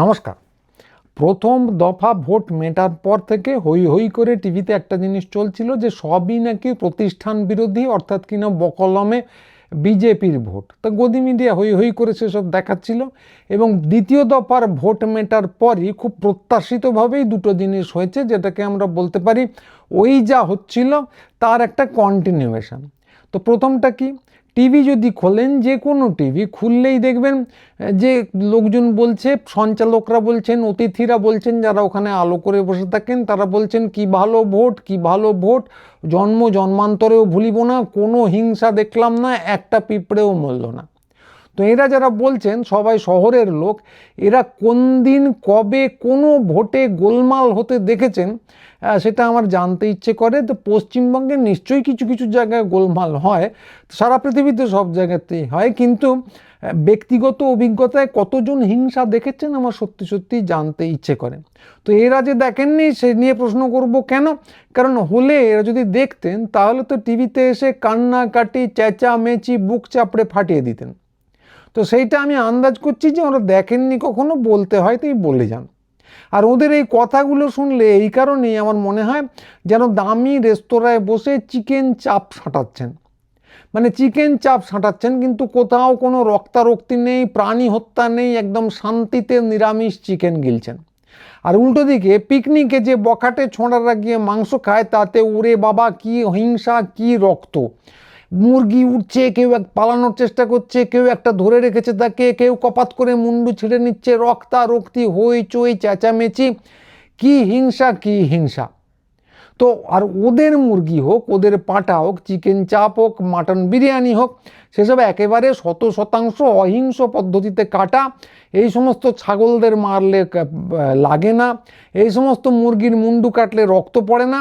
নমস্কার। প্রথম দফা ভোট মেটার পর থেকে হই হই করে টিভিতে একটা জিনিস চলছিল যে সবই নাকি প্রতিষ্ঠান বিরোধী, অর্থাৎ কিনা বকলমে বিজেপির ভোট। তো গদি মিডিয়া হই হই করে সেসব দেখাচ্ছিল। এবং দ্বিতীয় দফার ভোট মেটার পরই খুব প্রত্যাশিতভাবেই দুটো জিনিস হয়েছে, যেটাকে আমরা বলতে পারি ওই যা হচ্ছিল তার একটা কন্টিনিউয়েশন। তো প্রথমটা কি, টিভি যদি খোলেন, যে কোনো টিভি খুললেই দেখবেন যে লোকজন বলছে, সঞ্চালকরা বলছেন, অতিথিরা বলছেন, যারা ওখানে আলো করে বসে থাকেন তারা বলছেন কি ভালো ভোট, কি ভালো ভোট, জন্মান্তরেও ভুলিব না, কোনো হিংসা দেখলাম না, একটা পিঁপড়েও মরল না। তো এরা যারা বলছেন সবাই শহরের লোক, এরা কোন দিন কবে কোনো ভোটে গোলমাল হতে দেখেছেন সেটা আমার জানতে ইচ্ছে করে। তো পশ্চিমবঙ্গে নিশ্চয়ই কিছু কিছু জায়গায় গোলমাল হয়, সারা পৃথিবীতে সব জায়গাতেই হয়, কিন্তু ব্যক্তিগত অভিজ্ঞতায় কতজন হিংসা দেখেছেন আমার সত্যি সত্যি জানতে ইচ্ছে করে। তো এরা যে দেখেননি সে নিয়ে প্রশ্ন করব কেন, কারণ হলে এরা যদি দেখতেন তাহলে তো টিভিতে এসে কান্নাকাটি চেঁচামেচি বুক চাপড়ে ফাটিয়ে দিতেন। তো সেইটা আমি আন্দাজ করছি যে ওরা দেখেননি কখনো, বলতে হয় তাই বলে যান। আর ওদের এই কথাগুলো শুনলে এই কারণেই আমার মনে হয় যেন দামি রেস্তোরাঁয় বসে চিকেন চাপ সাঁটাচ্ছেন। মানে চিকেন চাপ সাঁটাচ্ছেন কিন্তু কোথাও কোনো রক্তারক্তি নেই, প্রাণী হত্যা নেই, একদম শান্তিতে নিরামিষ চিকেন গিলছেন। আর উল্টো দিকে পিকনিকে যে বখাটে ছোঁড়ারা গিয়ে মাংস খায় তাতে উড়ে বাবা কি হিংসা, কি রক্ত। মুরগি উঠছে, কেউ পালানোর চেষ্টা করছে, কেউ একটা ধরে রেখেছে তাকে, কেউ কপাত করে মুন্ডু ছিঁড়ে নিচ্ছে, রক্তারক্তি, হইচই চেঁচামেচি, কি হিংসা কি হিংসা। তো আর ওদের মুরগি হোক, ওদের পাঁঠা হোক, চিকেন চাপ হোক, মাটন বিরিয়ানি হোক, সেসব একেবারে 100% অহিংস পদ্ধতিতে কাটা। এই সমস্ত ছাগলদের মারলে লাগে না, এই সমস্ত মুরগির মুন্ডু কাটলে রক্ত পড়ে না।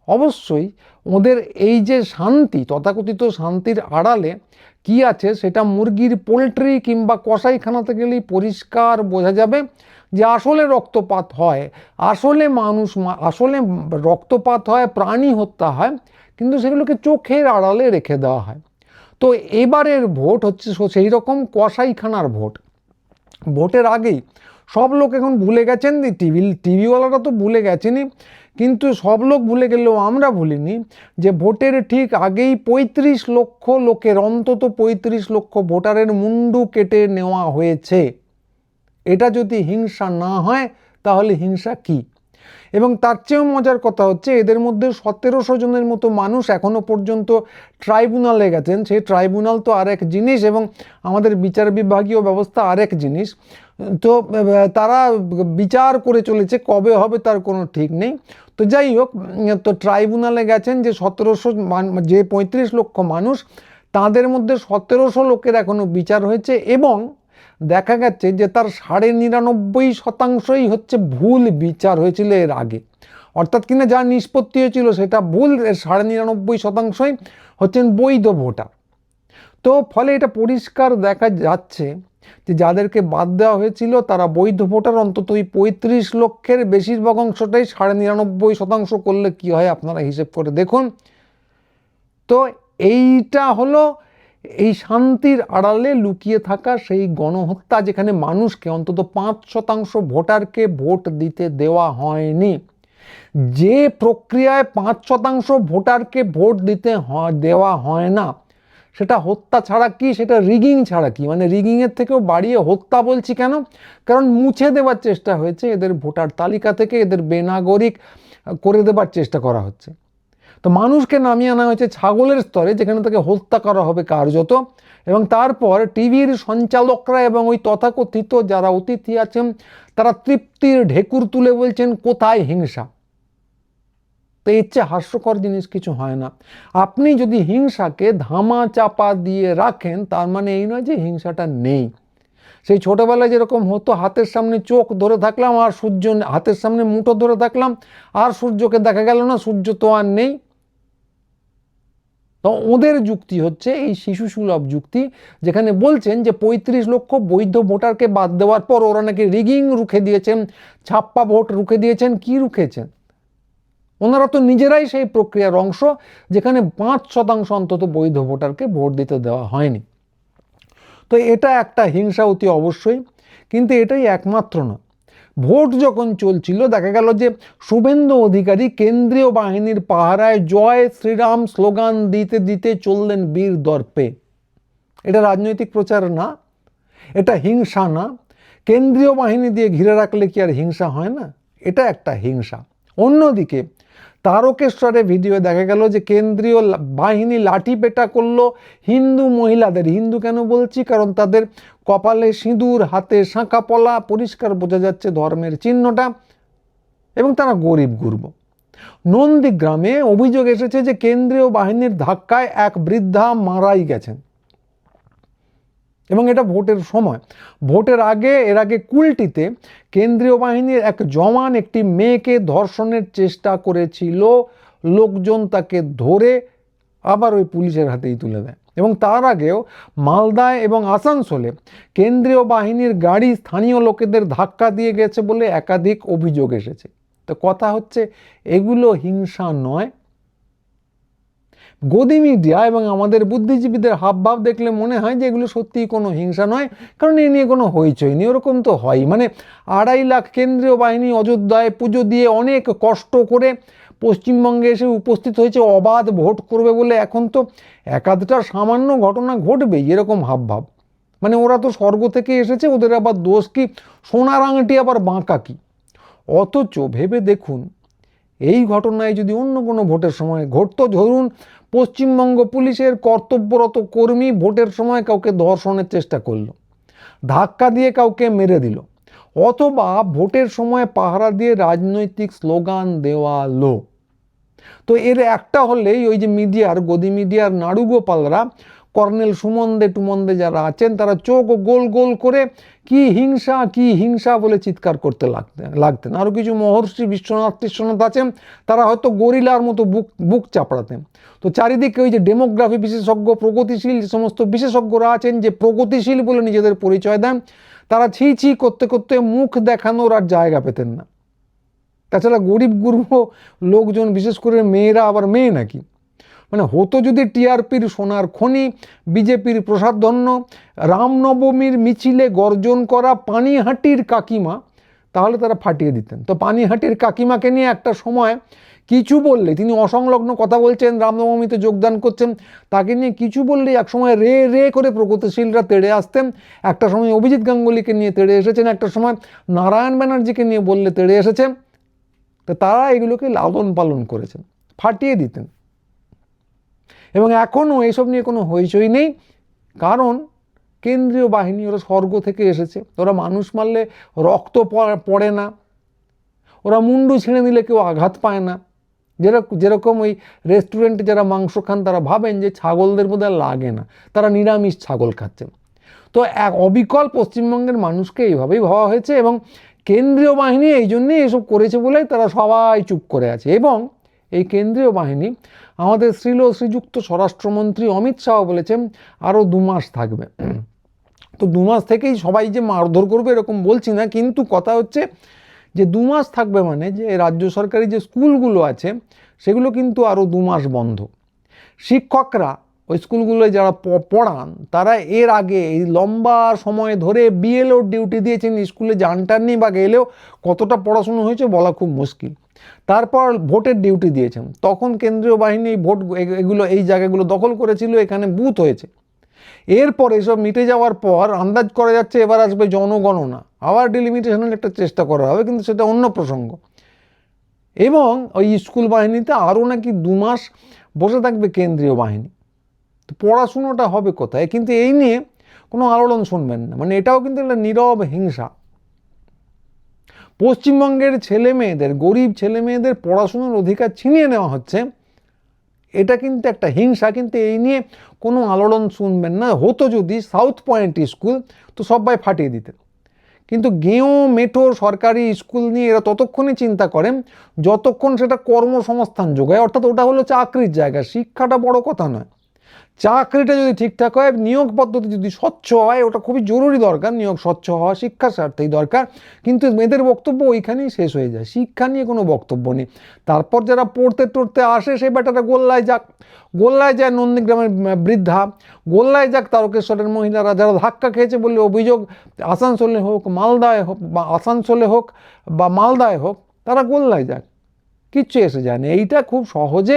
অবশ্যই ওদের এই যে শান্তি, তথাকথিত শান্তির আড়ালে কি আছে সেটা মুরগির পোলট্রি কিংবা কসাইখানাতে গেলেই পরিষ্কার বোঝা যাবে যে আসলে রক্তপাত হয়, আসলে আসলে রক্তপাত হয়, প্রাণী হত্যা হয়, কিন্তু সেগুলোকে চোখের আড়ালে রেখে দেওয়া হয়। তো এবারের ভোট হচ্ছে সেই রকম কসাইখানার ভোট। ভোটের আগেই সব লোক এখন ভুলে গেছেন, টিভিওয়ালারা তো ভুলে গেছেনই, কিন্তু সব লোক ভুলে গেলেও আমরা ভুলিনি যে ভোটের ঠিক আগেই 35 লক্ষ লোকের, অন্তত 35 লক্ষ ভোটারের মুন্ডু কেটে নেওয়া হয়েছে। এটা যদি হিংসা না হয় তাহলে হিংসা কি? এবং তার চেয়েও মজার কথা হচ্ছে এদের মধ্যে 1700 জনের মতো মানুষ এখনো পর্যন্ত ট্রাইব্যুনালে গেছেন। সেই ট্রাইব্যুনাল তো আরেক জিনিস এবং আমাদের বিচার বিভাগীয় ব্যবস্থা আরেক জিনিস। তো তারা বিচার করে চলেছে, কবে হবে তার কোনো ঠিক নেই। তো যাই হোক, তো ট্রাইব্যুনালে গেছেন যে 35 লক্ষ মানুষ, তাদের মধ্যে 1700 লোকের এখনো বিচার হয়েছে এবং দেখা গেছে যে তার 99.5%ই হচ্ছে ভুল বিচার হয়েছিল এর আগে। অর্থাৎ কিনা যা নিষ্পত্তি হয়েছিল সেটা ভুল, এর 99.5%ই হচ্ছেন বৈধ ভোটার। তো ফলে এটা পরিষ্কার দেখা যাচ্ছে যে যাদেরকে বাদ দেওয়া হয়েছিল তারা বৈধ ভোটার, অন্তত ওই 35 লক্ষের বেশিরভাগ অংশটাই 99.5% করলে কি হয় আপনারা হিসেব করে দেখুন। তো এইটা হলো এই শান্তির আড়ালে লুকিয়ে থাকা সেই গণহত্যা, যেখানে মানুষকে, অন্তত 5% ভোটারকে ভোট দিতে দেওয়া হয়নি। যে প্রক্রিয়ায় 5% ভোটারকে ভোট দিতে দেওয়া হয় না সেটা হত্যা ছাড়া কি, সেটা রিগিং ছাড়া কি। মানে রিগিংয়ের থেকেও বাড়িয়ে হত্যা বলছি কেন, কারণ মুছে দেওয়ার চেষ্টা হয়েছে এদের ভোটার তালিকা থেকে, এদের বেনাগরিক করে দেবার চেষ্টা করা হচ্ছে। তো মানুষকে নামিয়ে আনা হয়েছে ছাগলের স্তরে, যেখানে তাকে হত্যা করা হবে কার্যত। এবং তারপর টিভির সঞ্চালকরা এবং ওই তথাকথিত যারা অতিথি আছেন তারা তৃপ্তির ঢেকুর তুলে বলছেন কোথায় হিংসা। তো এর চেয়ে হাস্যকর জিনিস কিছু হয় না। আপনি যদি হিংসাকে ধামা চাপা দিয়ে রাখেন তার মানে এই নয় যে হিংসাটা নেই। সেই ছোটবেলায় যেরকম হতো, হাতের সামনে চোখ ধরে থাকলাম আর সূর্য, হাতের সামনে মুঠো ধরে থাকলাম আর সূর্যকে দেখা গেল না, সূর্য তো আর নেই। তো ওদের যুক্তি হচ্ছে এই শিশু সুলভ যুক্তি, যেখানে বলছেন যে 35 লক্ষ বৈধ ভোটারকে বাদ দেওয়ার পর ওরা নাকি রিগিং রুখে দিয়েছেন, ছাপ্পা ভোট রুখে দিয়েছেন। কি রুখেছেন? ওনারা তো নিজেরাই সেই প্রক্রিয়ার অংশ, যেখানে 5% অন্তত বৈধ ভোটারকে ভোট দিতে দেওয়া হয়নি। তো এটা একটা হিংসা অতি অবশ্যই, কিন্তু এটাই একমাত্র না। ভোট যখন চলছিল দেখা গেল যে শুভেন্দু অধিকারী কেন্দ্রীয় বাহিনীর পাহারায় জয় শ্রীরাম স্লোগান দিতে দিতে চললেন বীর দর্পে। এটা রাজনৈতিক প্রচার না, এটা হিংসা না। কেন্দ্রীয় বাহিনী দিয়ে ঘিরে রাখলে কি আর হিংসা হয় না? এটা একটা হিংসা। অন্যদিকে তারকেশ্বরে ভিডিও দেখা গেল যে কেন্দ্রীয় বাহিনী লাঠি পেটা করলো হিন্দু মহিলাদের। হিন্দু কেন বলছি? কারণ তাদের কপালে সিঁদুর, হাতে শাঁখা পলা, পরিষ্কার বোঝা যাচ্ছে ধর্মের চিহ্নটা, এবং তারা গরিব গুরব। নন্দীগ্রামে অভিযোগ এসেছে যে কেন্দ্রীয় বাহিনীর ধাক্কায় এক বৃদ্ধা মারাই গেছেন, এবং এটা ভোটের সময়। ভোটের আগে, এর আগে কুলটিতে কেন্দ্রীয় বাহিনীর এক জওয়ান একটি মেয়েকে ধর্ষণের চেষ্টা করেছিল। লোকজন তাকে ধরে আবার ওই পুলিশের হাতেই তুলে দেয়। এবং তার আগেও মালদায় এবং আসানসোলে কেন্দ্রীয় বাহিনীর গাড়ি স্থানীয় লোকেদের ধাক্কা দিয়ে গেছে বলে একাধিক অভিযোগ এসেছে। তো কথা হচ্ছে, এগুলো হিংসা নয়। গদি মিডিয়া এবং আমাদের বুদ্ধিজীবীদের হাবভাব দেখলে মনে হয় যে এগুলো সত্যিই কোনো হিংসা নয়, কারণ এ নিয়ে কোনো হইচই নেই। ওরকম তো হয়, মানে 2.5 লাখ কেন্দ্রীয় বাহিনী অযোধ্যায় পুজো দিয়ে অনেক কষ্ট করে পশ্চিমবঙ্গে এসে উপস্থিত হয়েছে অবাধ ভোট করবে বলে, এখন তো একাধটা সামান্য ঘটনা ঘটবেই, এরকম হাবভাব। মানে ওরা তো স্বর্গ থেকে এসেছে, ওদের আবার দোষ কি? সোনার আংটি আবার বাঁকা কি? অথচ ভেবে দেখুন, এই ঘটনায় যদি অন্য কোনো ভোটের সময় ঘটতো, ধরুন পশ্চিমবঙ্গ পুলিশের কর্তব্যরত কর্মী ভোটের সময় কাউকে ধর্ষণের চেষ্টা করলো, ধাক্কা দিয়ে কাউকে মেরে দিল, অথবা ভোটের সময় পাহারা দিয়ে রাজনৈতিক স্লোগান দেওয়ালো, তো এর একটা হলেই ওই যে মিডিয়ার, গদি মিডিয়ার নাড়ুগোপালরা, কর্নেল সুমন্দে টুমন্দে যারা আছেন, তারা চোখ গোল গোল করে কি হিংসা কি হিংসা বলে চিৎকার করতে লাগতেন। আরও কিছু মহর্ষি বিশ্বনাথ আছেন, তারা হয়তো গরিলার মতো বুক চাপড়াতেন। তো চারিদিকে ওই যে ডেমোগ্রাফি বিশেষজ্ঞ, প্রগতিশীল যে সমস্ত বিশেষজ্ঞরা আছেন, যে প্রগতিশীল বলে নিজেদের পরিচয় দেন, তারা ছি ছি করতে করতে মুখ দেখানোর আর জায়গা পেতেন না। তাছাড়া গরিব গুরব লোকজন, বিশেষ করে মেয়েরা আবার মেয়ে নাকি, মানে হতো যদি টিআরপির সোনার খনি, বিজেপির প্রসাদধন্য, রামনবমীর মিছিলে গর্জন করা পানিহাটির কাকিমা, তাহলে তারা ফাটিয়ে দিতেন। তো পানিহাটির কাকিমাকে নিয়ে একটা সময় কিছু বললে, তিনি অসংলগ্ন কথা বলছেন, রামনবমীতে যোগদান করছেন, তাকে নিয়ে কিছু বললেই একসময় রে রে করে প্রগতিশীলরা তেড়ে আসতেন। একটা সময় অভিজিৎ গাঙ্গুলিকে নিয়ে তেড়ে এসেছেন, একটা সময় নারায়ণ ব্যানার্জিকে নিয়ে বললে তেড়ে এসেছেন। তো তারা এগুলোকে লালন পালন করেছেন, ফাটিয়ে দিতেন। এবং এখনও এইসব নিয়ে কোনো হইচই নেই, কারণ কেন্দ্রীয় বাহিনী, ওরা স্বর্গ থেকে এসেছে, ওরা মানুষ মারলে রক্ত পড়ে না, ওরা মুন্ডু ছিঁড়ে নিলে কেউ আঘাত পায় না। যেরকম ওই রেস্টুরেন্টে যারা মাংস খান তারা ভাবেন যে ছাগলদের বোধহয় লাগে না, তারা নিরামিষ ছাগল খাচ্ছেন। তো এক অবিকল পশ্চিমবঙ্গের মানুষকে এইভাবেই ভাবা হয়েছে, এবং কেন্দ্রীয় বাহিনী এই জন্যেই এসব করেছে বলেই তারা সবাই চুপ করে আছে। এবং এই কেন্দ্রীয় বাহিনী, আমাদের শ্রীযুক্ত স্বরাষ্ট্রমন্ত্রী অমিত শাহ বলেছেন আরও 2 মাস থাকবে। তো 2 মাস থেকেই সবাই যে মারধর করবে এরকম বলছি না, কিন্তু কথা হচ্ছে যে 2 মাস থাকবে মানে যে রাজ্য সরকারি যে স্কুলগুলো আছে সেগুলো কিন্তু আরও 2 মাস বন্ধ। শিক্ষকরা ওই স্কুলগুলোয় যারা পড়ান, তারা এর আগে এই লম্বা সময় ধরে বিএলও ডিউটি দিয়েছেন, স্কুলে জানটান নেই বা গেলেও কতটা পড়াশুনো হয়েছে বলা খুব মুশকিল। তারপর ভোটের ডিউটি দিয়েছেন, তখন কেন্দ্রীয় বাহিনী এই জায়গাগুলো দখল করেছিল, এখানে বুথ হয়েছে। এরপর এসব মিটে যাওয়ার পর আন্দাজ করা যাচ্ছে এবার আসবে জনগণনা, আবার ডিলিমিটেশনের একটা চেষ্টা করা হবে, কিন্তু সেটা অন্য প্রসঙ্গ। এবং ওই স্কুল বাহিনীতে আরও নাকি 2 মাস বসে থাকবে কেন্দ্রীয় বাহিনী। তো পড়াশুনোটা হবে কোথায়? কিন্তু এই নিয়ে কোনো আলোড়ন শুনবেন না, মানে এটাও কিন্তু একটা নীরব হিংসা। পশ্চিমবঙ্গের ছেলে মেয়েদের, গরিব ছেলে মেয়েদের পড়াশুনোর অধিকার ছিনিয়ে নেওয়া হচ্ছে, এটা কিন্তু একটা হিংসা। কিন্তু এই নিয়ে কোনো আলোড়ন শুনবেন না। হতো যদি সাউথ পয়েন্ট স্কুল, তো সবাই ফাটিয়ে দিতেন। কিন্তু গেঁয়ো মেঠো সরকারি স্কুল নিয়ে এরা ততক্ষণই চিন্তা করেন যতক্ষণ সেটা কর্মসংস্থান যোগায়, অর্থাৎ ওটা হলো চাকরির জায়গা, শিক্ষাটা বড় কথা নয়। চাকরিটা যদি ঠিকঠাক হয়, নিয়োগ পদ্ধতি যদি স্বচ্ছ হয়, ওটা খুবই জরুরি দরকার, নিয়োগ স্বচ্ছ হওয়া শিক্ষার স্বার্থেই দরকার। কিন্তু মেয়েদের বক্তব্য ওইখানেই শেষ হয়ে যায়, শিক্ষা নিয়ে কোনো বক্তব্য নেই। তারপর যারা পড়তে টড়তে আসে সে বেটাটা গোল্লায় যাক, গোল্লায় যায় নন্দীগ্রামের বৃদ্ধা, গোল্লায় যাক তারকেশ্বরের মহিলারা, যারা ধাক্কা খেয়েছে বলে অভিযোগ আসানসোলে হোক, মালদায় হোক, বা আসানসোলে হোক বা মালদায় হোক, তারা গোল্লায় যাক, কিচ্ছু এসে যায় না। এইটা খুব সহজে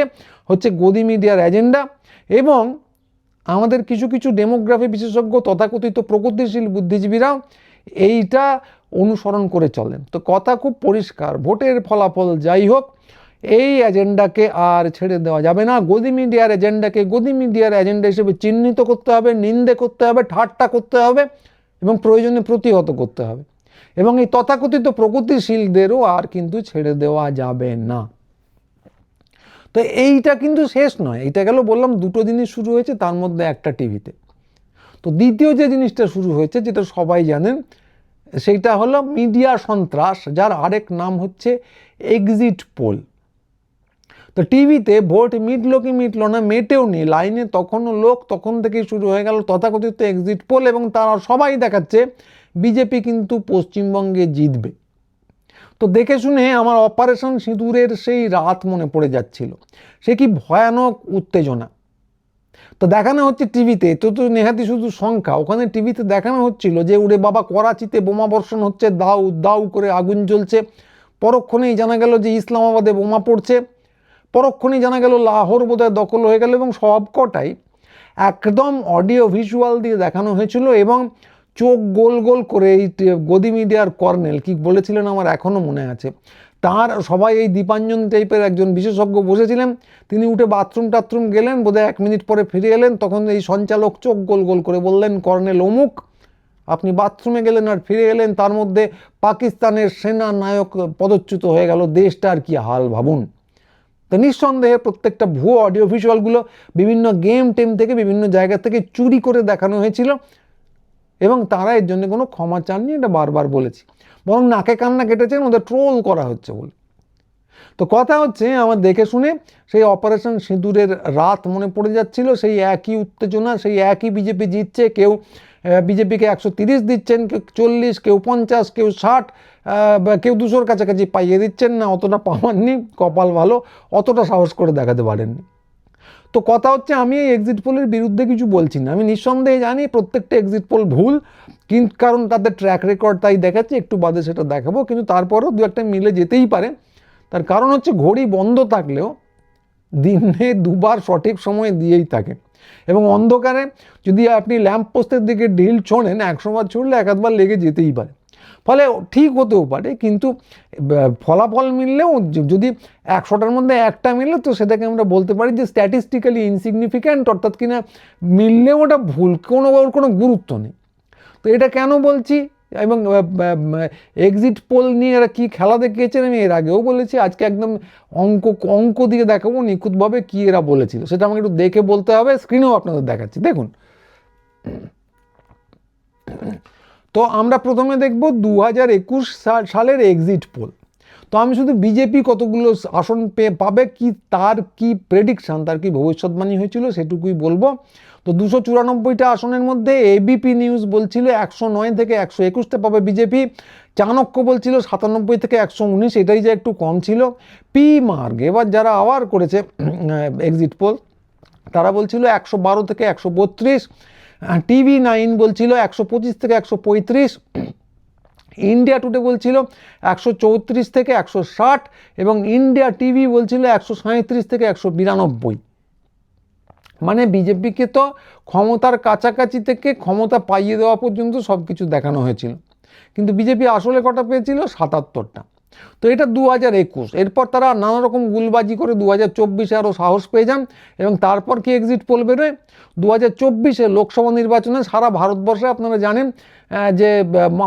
হচ্ছে গদি মিডিয়ার এজেন্ডা। এবং আমাদের কিছু কিছু ডেমোগ্রাফি বিশেষজ্ঞ তথাকথিত প্রগতিশীল বুদ্ধিজীবীরাও এইটা অনুসরণ করে চলেন। তো কথা খুব পরিষ্কার, ভোটের ফলাফল যাই হোক, এই এজেন্ডাকে আর ছেড়ে দেওয়া যাবে না। গদি মিডিয়ার এজেন্ডাকে গদি মিডিয়ার এজেন্ডা হিসেবে চিহ্নিত করতে হবে, নিন্দে করতে হবে, ঠাট্টা করতে হবে এবং প্রয়োজনে প্রতিহত করতে হবে। এবং এই তথাকথিত প্রগতিশীলদেরও আর কিন্তু ছেড়ে দেওয়া যাবে না। তো এইটা কিন্তু শেষ নয়, এটা গেল বললাম দুটো জিনিস শুরু হয়েছে, তার মধ্যে একটা টিভিতে। তো দ্বিতীয় যে জিনিসটা শুরু হয়েছে, যেটা সবাই জানেন, সেইটা হলো মিডিয়া সন্ত্রাস, যার আরেক নাম হচ্ছে এক্সিট পোল। তো টিভিতে ভোট মিটলো কি মিটলো না, মেটেও নি, লাইনে তখনও লোক, তখন থেকেই শুরু হয়ে গেল তথাকথিত এক্সিট পোল। এবং তারা সবাই দেখাচ্ছে বিজেপি কিন্তু পশ্চিমবঙ্গে জিতবে। তো দেখে শুনে আমার অপারেশন সিঁদুরের সেই রাত মনে পড়ে যাচ্ছিল, সে কি ভয়ানক উত্তেজনা। তো দেখানো হচ্ছে টিভিতে, তো তো নেহাতি শুধু সংখ্যা, ওখানে টিভিতে দেখানো হচ্ছিল যে উড়ে বাবা করাচিতে বোমা বর্ষণ হচ্ছে, দাউ দাউ করে আগুন জ্বলছে। পরক্ষণেই জানা গেল যে ইসলামাবাদে বোমা পড়ছে। পরক্ষণেই জানা গেল লাহোর বোধহয় দখল হয়ে গেল। এবং সব কটাই একদম অডিও ভিজুয়াল দিয়ে দেখানো হয়েছিল। এবং চোখ গোল গোল করে এই গদি মিডিয়ার কর্নেল কি বলেছিলেন আমার এখনও মনে আছে, তার সবাই এই দীপাঞ্জন টাইপের একজন বিশেষজ্ঞ বসেছিলেন, তিনি উঠে বাথরুম টাথরুম গেলেন, বোধহয় 1 মিনিট পরে ফিরে এলেন। তখন এই সঞ্চালক চোখ গোল গোল করে বললেন, কর্নেল অমুক আপনি বাথরুমে গেলেন আর ফিরে এলেন, তার মধ্যে পাকিস্তানের সেনা নায়ক পদচ্যুত হয়ে গেল, দেশটার কি হাল ভাবুন। তো নিঃসন্দেহে প্রত্যেকটা ভুয়ো অডিও ভিজুয়ালগুলো বিভিন্ন গেম টেম থেকে বিভিন্ন জায়গা থেকে চুরি করে দেখানো হয়েছিল। এবং তারা এর জন্য কোনো ক্ষমা চাননি, এটা বারবার বলেছি, বরং নাকে কান্না কেটেছেন ওদের ট্রোল করা হচ্ছে বলে। তো কথা হচ্ছে আমার দেখে শুনে সেই অপারেশন সিঁদুরের রাত মনে পড়ে যাচ্ছিল, সেই একই উত্তেজনা, সেই একই বিজেপি জিতছে, কেউ বিজেপিকে 130 দিচ্ছেন, কেউ 40, কেউ 50, কেউ 60, কেউ 200-র কাছাকাছি পাইয়ে দিচ্ছেন না, অতটা পাওয়াননি, কপাল ভালো, অতটা সাহস করে দেখাতে পারেননি। তো কথা হচ্ছে আমি এই এক্সিট পোলের বিরুদ্ধে কিছু বলছি না, আমি নিঃসন্দেহে জানি প্রত্যেকটা এক্সিট পোল ভুল, কিন্তু কারণ তাদের ট্র্যাক রেকর্ড তাই দেখাচ্ছে, একটু বাদে সেটা দেখাবো, কিন্তু তারপরেও দু একটা মিলে যেতেই পারে। তার কারণ হচ্ছে ঘড়ি বন্ধ থাকলেও দিনে দুবার সঠিক সময় দিয়েই থাকে। এবং অন্ধকারে যদি আপনি ল্যাম্প পোস্টের দিকে ঢিল ছোঁড়েন, 100 বার ছুঁড়লে 1-আধবার লেগে যেতেই পারে, ফলে ঠিক হতেও পারে। কিন্তু ফলাফল মিললেও যদি 100টার মধ্যে একটা মিলে, তো সেটাকে আমরা বলতে পারি যে স্ট্যাটিস্টিক্যালি ইনসিগনিফিক্যান্ট, অর্থাৎ কিনা মিললেও ওটা ভুল, ওর কোনো গুরুত্ব নেই। তো এটা কেন বলছি, এবং এক্সিট পোল নিয়ে এরা কী খেলা দেখিয়েছেন আমি এর আগেও বলেছি, আজকে একদম অঙ্ক দিয়ে দেখাবো নিখুঁতভাবে কী এরা বলেছিল, সেটা আমাকে একটু দেখে বলতে হবে। স্ক্রিনেও আপনাদের দেখাচ্ছি, দেখুন। তো আমরা প্রথমে দেখব 2021 সালের এক্সিট পোল। তো আমি শুধু বিজেপি কতগুলো আসন পাবে কি তার কি প্রেডিকশান, তার কি ভবিষ্যৎবাণী হয়েছিল সেটুকুই বলবো। তো 294টা আসনের মধ্যে এবিপি নিউজ বলছিল 109 থেকে 121টা পাবে বিজেপি, চাণক্য বলছিল 97 থেকে 119, এটাই যে একটু কম ছিল। পি মার্গ এবার যারা আবার করেছে এক্সিট পোল, তারা বলছিল 112 থেকে 132, TV9 বলছিল 125 থেকে 135, ইন্ডিয়া টুডে বলছিল 134 থেকে 160, এবং ইন্ডিয়া টিভি বলছিল 137 থেকে 192। মানে বিজেপিকে তো ক্ষমতার কাছাকাছি থেকে ক্ষমতা পাইয়ে দেওয়া পর্যন্ত সব কিছু দেখানো হয়েছিল, কিন্তু বিজেপি আসলে কটা পেয়েছিল? 77টা। তো এটা 2021, এরপর তারা নানা রকম গুলবাজি করে 2024-এ আরও সাহস পেয়ে যান। এবং তারপর কি এক্সিট পোল বেরোয় 2024-এ লোকসভা নির্বাচনে সারা ভারতবর্ষে, আপনারা জানেন যে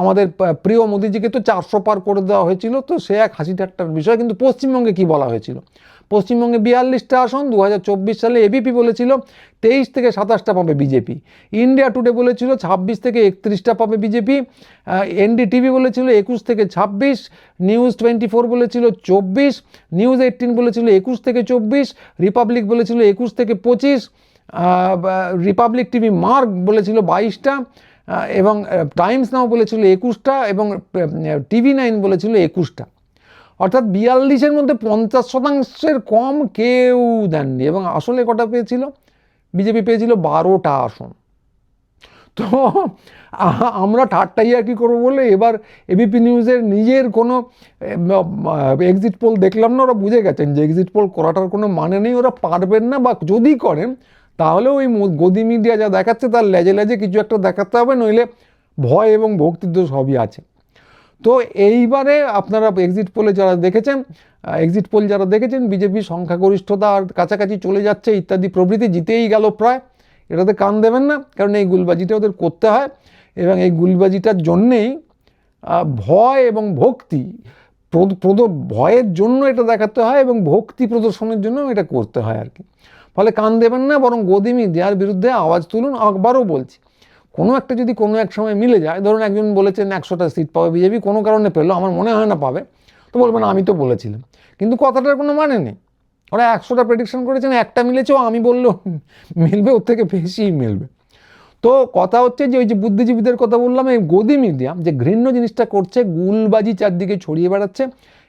আমাদের প্রিয় মোদিজিকে তো 400 পার করে দেওয়া হয়েছিল, তো সে এক হাসি ঠাট্টার বিষয়। কিন্তু পশ্চিমবঙ্গে কি বলা হয়েছিল? পশ্চিমবঙ্গে 42টা আসন 2024 সালে এবিপি বলেছিল 23 থেকে 27টা পাবে বিজেপি, ইন্ডিয়া টুডে বলেছিল 26 থেকে 31টা পাবে বিজেপি, এনডিটিভি বলেছিল 21 থেকে 26, নিউজ 24 বলেছিল 24, নিউজ 18 বলেছিল 21 থেকে 24, রিপাবলিক বলেছিল 21 থেকে 25, রিপাবলিক টিভি মার্ক বলেছিল 22টা, এবং টাইমস নাও বলেছিল 21টা, এবং TV9 বলেছিল 21টা। অর্থাৎ 42-এর মধ্যে 50% কম কেউ দেননি। এবং আসলে কটা পেয়েছিল? বিজেপি পেয়েছিল 12টা আসন। তো আমরা ঠাট্টাই আর কি করবো বলে এবার এবিপি নিউজের নিজের কোনো এক্সিট পোল দেখলাম না, ওরা বুঝে গেছেন যে এক্সিট পোল করাটার কোনো মানে নেই, ওরা পারবেন না, বা যদি করেন তাহলে ওই গদি মিডিয়া যা দেখাচ্ছে তার লেজে লেজে কিছু একটা দেখাতে হবে, নইলে ভয় এবং ভক্তির তো সবই আছে। তো এইবারে আপনারা এক্সিট পোলে যারা দেখেছেন, এক্সিট পোল যারা দেখেছেন, বিজেপি সংখ্যাগরিষ্ঠতা আর কাছাকাছি চলে যাচ্ছে ইত্যাদি প্রভৃতি, জিতেই গেল প্রায়। এটাতে কান দেবেন না, কারণ এই গুলবাজিটা ওদের করতে হয়, এবং এই গুলবাজিটার জন্যেই ভয় এবং ভক্তি ভয়ের জন্য এটা দেখাতে হয়, এবং ভক্তি প্রদর্শনের জন্য এটা করতে হয় আর কি। ফলে কান দেবেন না, বরং গদি মিডিয়ার বিরুদ্ধে আওয়াজ তুলুন। আবারও বলছি, কোনো একটা যদি কোনো এক সময় মিলে যায়, ধরুন একজন বলেছেন 100টা সিট পাবে বিজেপি, কোনো কারণে পেলো, আমার মনে হয় না পাবে, তো বলবেন আমি তো বলেছিলাম, কিন্তু কথাটার কোনো মানে নেই। ওরা 100টা প্রেডিকশন করেছেন, একটা মিলেছেও আমি বললেও মিলবে, ওর থেকে বেশিই মিলবে। তো কথা হচ্ছে যে ওই যে বুদ্ধিজীবীদের কথা বললাম, এই গদি মিডিয়া যে ঘৃণ্য জিনিসটা করছে, গুলবাজি চারদিকে ছড়িয়ে বেড়াচ্ছে,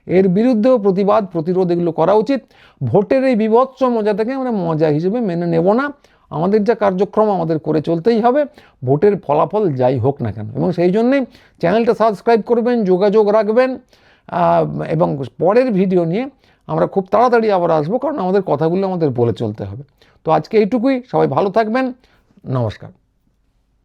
এর বিরুদ্ধেও প্রতিবাদ প্রতিরোধ এগুলো করা উচিত। ভোটের এই বিভৎস মজাটাকে আমরা মজা হিসেবে মেনে নেব না, আমাদের যা কার্যক্রম আমাদের করে চলতেই হবে, ভোটের ফলাফল যাই হোক না কেন। এবং সেই জন্যেই চ্যানেলটা সাবস্ক্রাইব করবেন, যোগাযোগ রাখবেন, এবং পরের ভিডিও নিয়ে আমরা খুব তাড়াতাড়ি আবার আসবো, কারণ আমাদের কথাগুলো আমাদের বলে চলতে হবে। তো আজকে এইটুকুই, সবাই ভালো থাকবেন, নমস্কার।